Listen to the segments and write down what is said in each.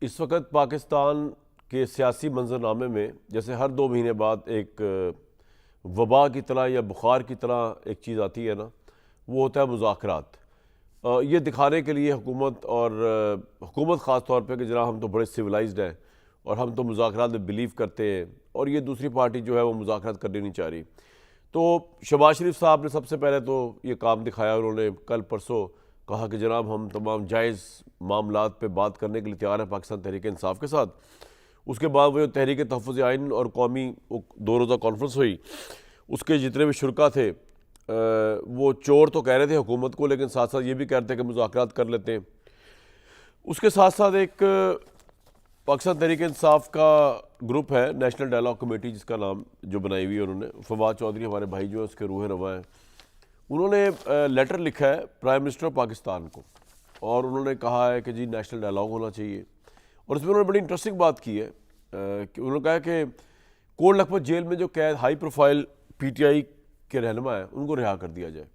इस वक्त पाकिस्तान के सियासी मंजरनामे में जैसे हर 2 महीने बाद एक वबा की तरह या बुखार की तरह एक चीज़ आती है ना, वो होता है मुज़ाकरात। ये दिखाने के लिए हुकूमत और हुकूमत ख़ास तौर पे कि जनाब हम तो बड़े सिविलाइज्ड हैं और हम तो मुज़ाकरात में बिलीव करते हैं, और ये दूसरी पार्टी जो है वो मुज़ाकरात करनी नहीं चाह रही। तो शहबाज शरीफ साहब ने सबसे पहले तो ये काम दिखाया। उन्होंने कल परसों कहा कि जनाब हम तमाम जायज़ मामलात पे बात करने के लिए तैयार हैं पाकिस्तान तहरीक इंसाफ के साथ। उसके बाद वो तहरीक तहफ़्फ़ुज़ आइन और कौमी 2 रोज़ा कॉन्फ्रेंस हुई। उसके जितने भी शुरका थे वो चोर तो कह रहे थे हुकूमत को, लेकिन साथ साथ ये भी कह रहे थे कि मुज़ाकरात कर लेते हैं। उसके साथ साथ एक पाकिस्तान तहरीक इंसाफ का ग्रुप है, नेशनल डायलॉग कमेटी जिसका नाम जो बनाई हुई है उन्होंने, फवाद चौधरी हमारे भाई जो है उसके रूह रवा हैं। उन्होंने लेटर लिखा है प्राइम मिनिस्टर पाकिस्तान को, और उन्होंने कहा है कि जी नेशनल डायलॉग होना चाहिए। और इसमें उन्होंने बड़ी इंटरेस्टिंग बात की है कि उन्होंने कहा कि कोट लखपत जेल में जो कैद हाई प्रोफाइल PTI के रहनुमा हैं उनको रिहा कर दिया जाए,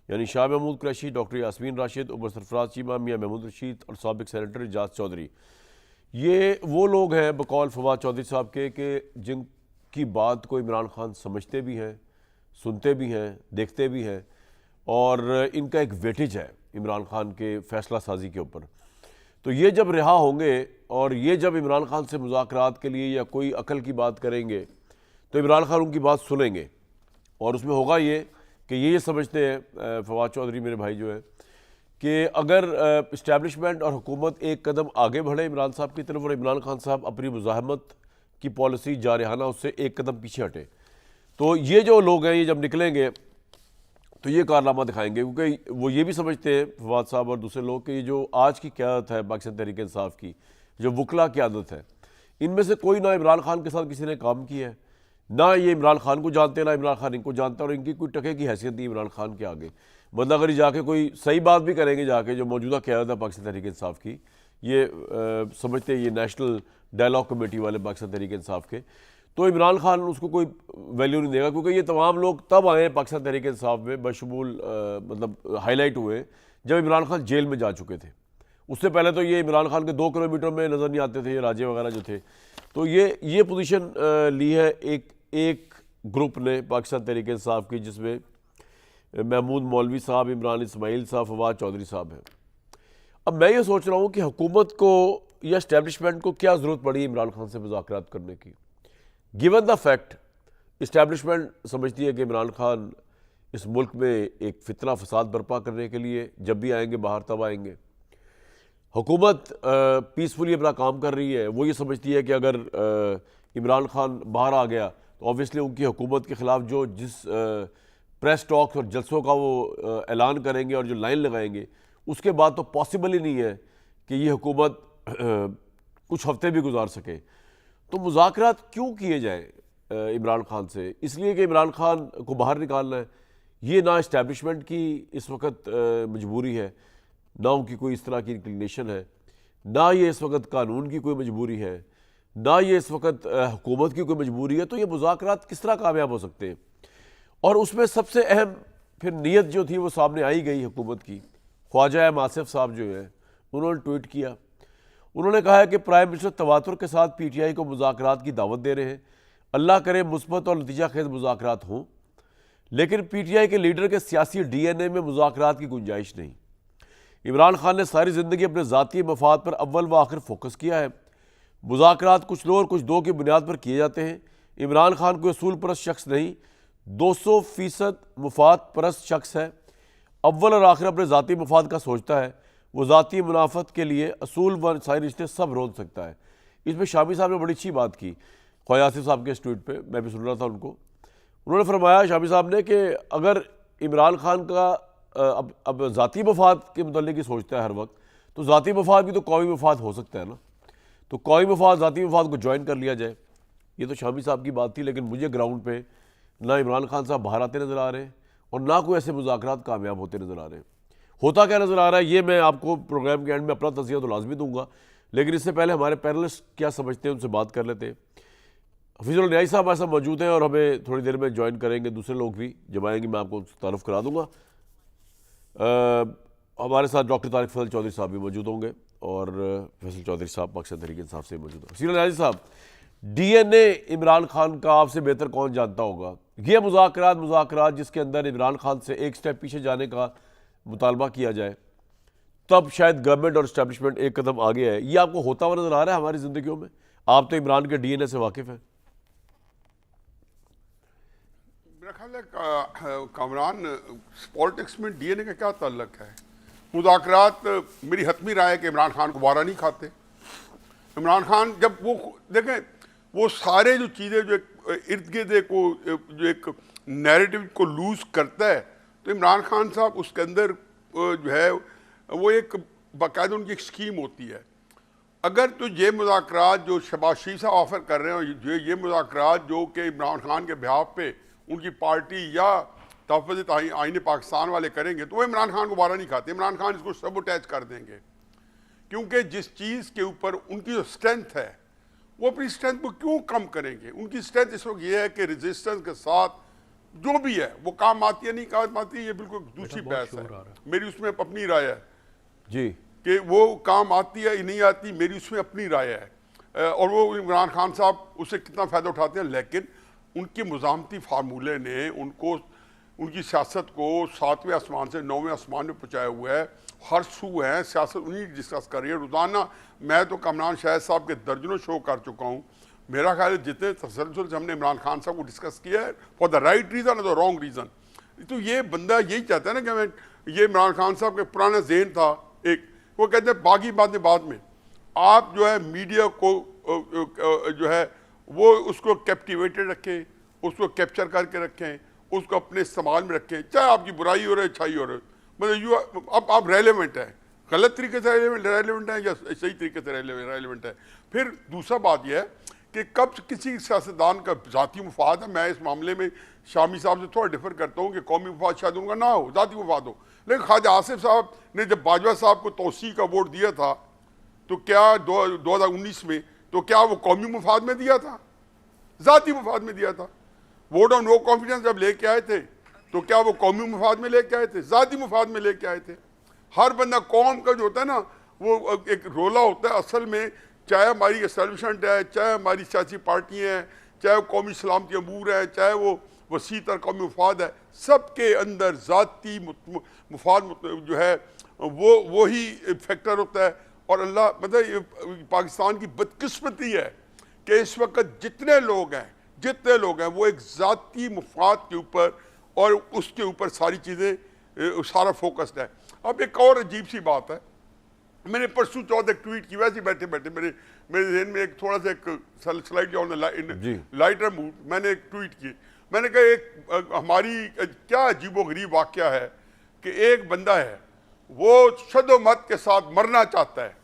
यानी शाह महमूद कुरैशी, डॉक्टर यास्मीन राशिद, उमर सरफराज चीमा, मियाँ महमूद रशीद और साबिक सेनेटर एजाज चौधरी। ये वो लोग हैं बकौल फवाद चौधरी साहब के जिनकी बात को इमरान खान समझते भी हैं, सुनते भी हैं, देखते भी हैं, और इनका एक वेटेज है इमरान खान के फ़ैसला साजी के ऊपर। तो ये जब रिहा होंगे और ये जब इमरान खान से मुज़ाकरात के लिए या कोई अकल की बात करेंगे तो इमरान खान उनकी बात सुनेंगे। और उसमें होगा ये कि ये समझते हैं फवाद चौधरी मेरे भाई जो है कि अगर इस्टेब्लिशमेंट और हुकूमत एक कदम आगे बढ़े इमरान साहब की तरफ और इमरान खान साहब अपनी मुज़ाहमत की पॉलिसी जारहाना उससे एक कदम पीछे हटे, तो ये जो लोग हैं ये जब निकलेंगे तो ये कारनामा दिखाएंगे। क्योंकि वो ये भी समझते हैं फवाद साहब और दूसरे लोग कि ये जो आज की क़यादत है पाकिस्तान तहरीक इंसाफ की, जो वकला क़यादत है, इनमें से कोई ना इमरान खान के साथ किसी ने काम किया है, ना ये इमरान खान को जानते, ना इमरान खान इनको जानता, और इनकी कोई टके की हैसियत नहीं इमरान खान के आगे। मतलब अगर ये जाके कोई सही बात भी करेंगे, जाके जो मौजूदा क़यादत है पाकिस्तान तहरीक इंसाफ की, ये समझते हैं ये नेशनल डायलॉग कमेटी वाले पाकिस्तान तहरीक इंसाफ के, तो इमरान खान उसको कोई वैल्यू नहीं देगा। क्योंकि ये तमाम लोग तब आए पाकिस्तान तहरीक इंसाफ में बशमूल मतलब हाईलाइट हुए जब इमरान खान जेल में जा चुके थे। उससे पहले तो ये इमरान खान के 2 किलोमीटर में नज़र नहीं आते थे ये राजे वगैरह जो थे। तो ये पोजीशन ली है एक ग्रुप ने पाकिस्तान तहरीक इंसाफ की, जिसमें महमूद मौलवी साहब, इमरान इस्माइल साहब, फवाद चौधरी साहब हैं। अब मैं ये सोच रहा हूँ कि हुकूमत को या इस्टेब्लिशमेंट को क्या ज़रूरत पड़ी इमरान खान से मुज़ाकरात करने की, गिवन द फैक्ट इस्टेब्लिशमेंट समझती है कि इमरान खान इस मुल्क में एक फितना फसाद बर्पा करने के लिए जब भी आएंगे बाहर तब आएंगे। हुकूमत पीसफुली अपना काम कर रही है, वो ये समझती है कि अगर इमरान खान बाहर आ गया तो ऑब्वियसली उनकी हुकूमत के ख़िलाफ़ जो जिस प्रेस टॉक्स और जलसों का वो ऐलान करेंगे और जो लाइन लगाएंगे, उसके बाद तो पॉसिबल ही नहीं है कि ये हुकूमत कुछ हफ्ते भी गुजार सके। तो मुज़ाकरात क्यों किए जाए इमरान खान से? इसलिए कि इमरान खान को बाहर निकालना है। ये ना इस्टेब्लिशमेंट की इस वक्त मजबूरी है, ना उनकी कोई इस तरह की इंक्लिनेशन है, ना ये इस वक्त कानून की कोई मजबूरी है, ना ये इस वक्त हुकूमत की कोई मजबूरी है। तो ये मुज़ाकरात किस तरह कामयाब हो सकते हैं? और उसमें सबसे अहम फिर नीयत जो थी वो सामने आई गई हुकूमत की। ख्वाजा एम आसिफ साहब जो है उन्होंने ट्वीट किया, उन्होंने कहा है कि प्राइम मिनिस्टर तवातुर के साथ PTI को मुज़ाकरात की दावत दे रहे हैं। अल्लाह करे मुस्बत और नतीजा खेज मुज़ाकरात हों, लेकिन PTI के लीडर के सियासी DNA में मुज़ाकरात की गुंजाइश नहीं। इमरान खान ने सारी ज़िंदगी अपने ज़ाती मफाद पर अव्वल व आखिर फोकस किया है। मुज़ाकरात कुछ लो और कुछ दो की बुनियाद पर किए जाते हैं। इमरान खान कोई असूल परस्त शख्स नहीं, 200% मुफाद परस्त शख्स है। अव्वल और आखिर अपने ज़ाती मफाद का सोचता है। वो ज़ाती मुनाफत के लिए असूल व सारे रिश्ते सब रोक सकता है। इसमें शामी साहब ने बड़ी अच्छी बात की ख्वाजा आसिफ साहब के इस ट्वीट पे, मैं भी सुन रहा था उनको। उन्होंने फरमाया शामी साहब ने कि अगर इमरान खान का अब ज़ाती मफाद के मुतल्लिक़ ही सोचता है हर वक्त, तो ज़ाती मफाद भी तो कौमी मफाद हो सकता है ना। तो कौमी मफाद ज़ाती मफाद को ज्वाइन कर लिया जाए। ये तो शामी साहब की बात थी, लेकिन मुझे ग्राउंड पे ना इमरान खान साहब बाहर आते नज़र आ रहे हैं और ना कोई ऐसे मुज़ाकरात कामयाब होते नज़र आ रहे हैं। होता क्या नज़र आ रहा है ये मैं आपको प्रोग्राम के एंड में अपना तज़किया तो लाजमी दूंगा, लेकिन इससे पहले हमारे पैनलिस्ट क्या समझते हैं उनसे बात कर लेते हैं। हफीजुल न्याई साहब हमारे साथ मौजूद हैं और हमें थोड़ी देर में ज्वाइन करेंगे। दूसरे लोग भी जब आएंगे मैं आपको उनसे तारुफ करा दूंगा। हमारे साथ डॉक्टर तारिक फजल चौधरी साहब भी मौजूद होंगे। और फैसल चौधरी साहब पाकिस्तान तहरीक इंसाफ से मौजूद हैं। सीरल नाजी साहब, DNA इमरान खान का आपसे बेहतर कौन जानता होगा। ये मुज़ाकरात जिसके अंदर इमरान खान से एक स्टेप पीछे जाने का मुतालबा किया जाए, तब शायद गवर्नमेंट और इस्टेब्लिशमेंट एक कदम आगे है। ये आपको होता हुआ नजर आ रहा है हमारी ज़िंदगियों में? आप तो इमरान के DNA से वाकिफ़ हैं। मेरा ख्याल है कामरान पॉलिटिक्स में DNA का क्या ताल्लुक है। मुज़ाकरात मेरी हतमी राय है कि इमरान खान को वारा नहीं खाते। इमरान खान जब वो देखें, वो सारे जो चीज़ें जो इर्द गिर्द को जो एक नैरेटिव को लूज करता है, तो इमरान खान साहब उसके अंदर जो है वो एक बाकायदा उनकी एक स्कीम होती है। अगर तो ये मुज़ाकरात जो शहबाज शरीफ साहब ऑफर कर रहे हैं, ये मुज़ाकरात जो कि इमरान खान के बिहाफ पे उनकी पार्टी या तहफ़्फ़ुज़ आईन पाकिस्तान वाले करेंगे, तो वो इमरान खान को बारा नहीं खाते। इमरान खान इसको सबोटैच कर देंगे, क्योंकि जिस चीज़ के ऊपर उनकी जो स्ट्रेंथ है, वो अपनी स्ट्रेंथ को क्यों कम करेंगे। उनकी स्ट्रेंथ इस वक्त ये है कि रेजिस्टेंस के साथ जो भी है वो काम आती है नहीं काम आती है, ये बिल्कुल दूसरी बहस है। मेरी उसमें अपनी राय है जी कि वो काम आती है या नहीं आती, मेरी उसमें अपनी राय है। और वो इमरान खान साहब उससे कितना फ़ायदा उठाते हैं, लेकिन उनके मुज़ामती फार्मूले ने उनको उनकी सियासत को 7वें आसमान से 9वें आसमान में पहुँचाया हुआ है। हर सू है सियासत उन्हीं डिस्कस कर रही है रोज़ाना। मैं तो कमरान शाहिद साहब के दर्जनों शो कर चुका हूँ। मेरा ख्याल है जितने तसलसल से हमने इमरान खान साहब को डिस्कस किया है, फॉर द राइट रीज़न और द रॉन्ग रीज़न। तो ये बंदा यही चाहता है ना कि मैं, ये इमरान खान साहब के पुराना ज़हन था एक, वो कहते हैं बाकी बातें बाद में। आप जो है मीडिया को जो है वो उसको कैप्टिवेटेड रखें, उसको कैप्चर करके रखें, उसको अपने इस्तेमाल में रखें, चाहे आपकी बुराई हो रही है अच्छाई हो रही है। मतलब यू अब आप रेलेवेंट है, गलत तरीके से रेलेवेंट है या सही तरीके से रेलेवेंट है। फिर दूसरा बात यह है कि कब किसी सियासतदान का ज़ाती मुफाद है। मैं इस मामले में शामी साहब से थोड़ा डिफर करता हूँ कि कौमी मुफाद शायद उनका ना हो, ज़ाती मुफाद हो। लेकिन ख्वाजा आसिफ साहब ने जब बाजवा साहब को तोसी का वोट दिया था, तो क्या 2019 में, तो क्या वो कौमी मुफाद में दिया था, ज़ाती मुफाद में दिया था। वोट ऑन नो कॉन्फिडेंस जब लेके आए थे, तो क्या वो कौमी मुफाद में लेके आए थे, ज़ाती मुफाद में लेके आए थे। हर बंदा कौम का जो होता है ना, वो एक रोला होता है असल में, चाहे हमारी एस्टेब्लिशमेंट है, चाहे हमारी सियासी पार्टियाँ हैं, चाहे वो कौमी सलामती अमूर है, चाहे वो वसी तर कौमी मुफाद है, सबके अंदर ज़ाती मुफाद जो है वो ही फैक्टर होता है। और अल्लाह मतलब पाकिस्तान की बदकिस्मती है कि इस वक्त जितने लोग हैं वो एक ज़ाती मुफाद के ऊपर और उसके ऊपर सारी चीज़ें सारा फोकस्ड है। अब एक और अजीब सी बात है, मैंने परसों 14 ट्वीट की, वैसे बैठे बैठे मेरे जहन में एक थोड़ा सा एक स्लाइड ऑन लाइटर मूड, मैंने एक ट्वीट की। मैंने कहा एक हमारी क्या अजीबो गरीब वाक़या है कि एक बंदा है वो शदो मत के साथ मरना चाहता है,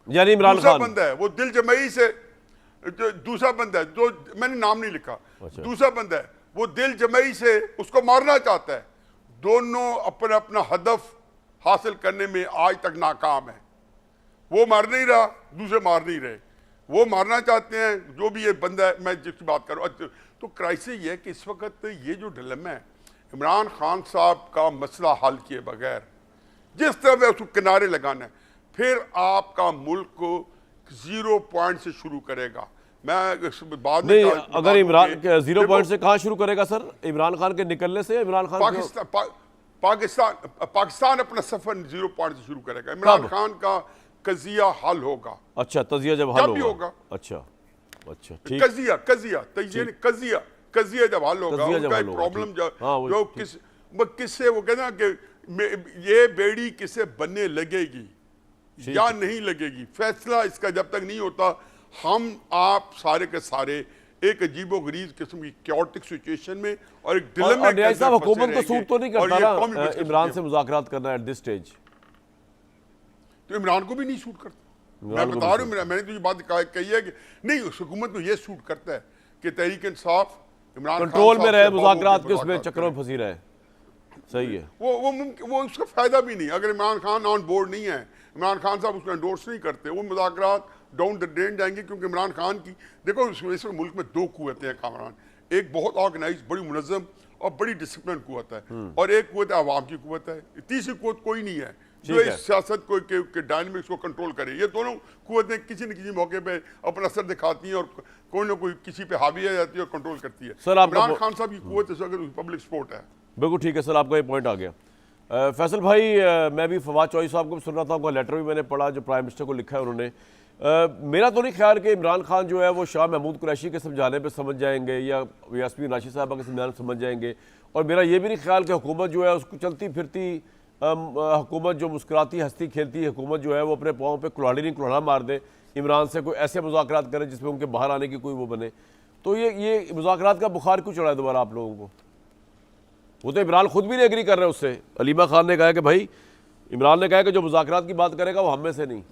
यानी इमरान खान। बंदा है वो दिल जमई से, दूसरा बंदा है जो मैंने नाम नहीं लिखा, दूसरा बंदा है वो दिल जमई से उसको मारना चाहता है। दोनों अपना अपना हदफ हासिल करने में आज तक नाकाम है। वो मार नहीं रहा, दूसरे मार नहीं रहे, वो मारना चाहते हैं जो भी ये बंदा है, मैं जिसकी बात कर रहा हूँ। तो क्राइसिस ये है कि इस वक्त ये जो डिलेमा है, इमरान खान साहब का मसला हल किए बगैर जिस तरह उसको किनारे लगाना है, फिर आपका मुल्क को 0 पॉइंट से शुरू करेगा। मैं बाद में नहीं, अगर इमरान 0 पॉइंट से कहाँ शुरू करेगा सर? इमरान खान के निकलने से? इमरान खान पाकिस्तान अपना सफर 0 पॉइंट से शुरू करेगा। इमरान खान का कजिया हल होगा। अच्छा, तजिया जब हल होगा। अच्छा ठीक। कजिया जब हल होगा, उनका प्रॉब्लम जो किससे वो कहते हैं कि ये बेड़ी किसे बनने लगेगी या नहीं लगेगी, फैसला इसका जब तक नहीं होता, हम आप सारे के सारे एक अजीबो गरीब किस्म की कैओटिक सिचुएशन में और एक डिलेमा में। साहब हुकूमत को सूट तो नहीं करता ना इमरान से मुज़ाकरात करना एट दिस स्टेज? तो इमरान को भी नहीं सूट करता। मैं बता रहा हूँ, मैंने तो ये बात कही है कि नहीं, उस हुकूमत को ये सूट करता है कि तहरीक इंसाफ इमरान कंट्रोल में रहे, मुज़ाकरात के उसमें चक्रों में फंसी रहे। सही है। वो उसका फायदा भी नहीं। अगर इमरान खान ऑन बोर्ड नहीं है, इमरान खान साहब उसको एंडोर्स नहीं करते, वो मुज़ाकरात डाउन द ड्रेन जाएंगे। क्योंकि इमरान खान की देखो इस मुल्क में 2 कुव्वतें हैं कामरान, एक बहुत ऑर्गेनाइज बड़ी मुनज़्ज़म और बड़ी डिसिप्लिन कुव्वत है, और एक कुव्वत आवाम की कुव्वत है। तीसरी कुव्वत कोई नहीं है जो ठीक है। इस सियासत को के डायनामिक्स को कंट्रोल करे। ये दोनों कुव्वतें किसी न किसी मौके पे अपना असर दिखाती हैं और कोई ना कोई किसी पे हावी आ जाती है और कंट्रोल करती है। सर, आपका इमरान खान साहब की कुव्वत इस वक्त पब्लिक सपोर्ट है। बिल्कुल ठीक है सर, आपका ये पॉइंट आ गया। फैसल भाई, मैं भी फवाद चौधरी साहब को भी सुन रहा था, उनका लेटर भी मैंने पढ़ा जो प्राइम मिनिस्टर को लिखा है उन्होंने। मेरा तो नहीं ख्याल कि इमरान खान जो है वो शाह महमूद कुरैशी के समझाने पे समझ जाएंगे या यास्मीन राशिद साहबा के समझाने समझ जाएंगे। और मेरा ये भी नहीं ख्याल कि हुकूमत जो है उसको चलती फिरती हुकूमत जो मुस्कुराती हंसती खेलती हुकूमत जो है वो अपने पाँव पे कुल्हाड़ी नहीं कुल्हाड़ा मार दे, इमरान से कोई ऐसे मुज़ाकरात करे जिसमें उनके बाहर आने की कोई वो बने। तो ये मुज़ाकरात का बुखार क्यों चढ़ा है दोबारा आप लोगों को? वो तो इमरान खुद भी नहीं एग्री कर रहे उससे। अलीमा खान ने कहा कि भाई, इमरान ने कहा कि जो मुज़ाकरात की बात करेगा वो हम में से नहीं।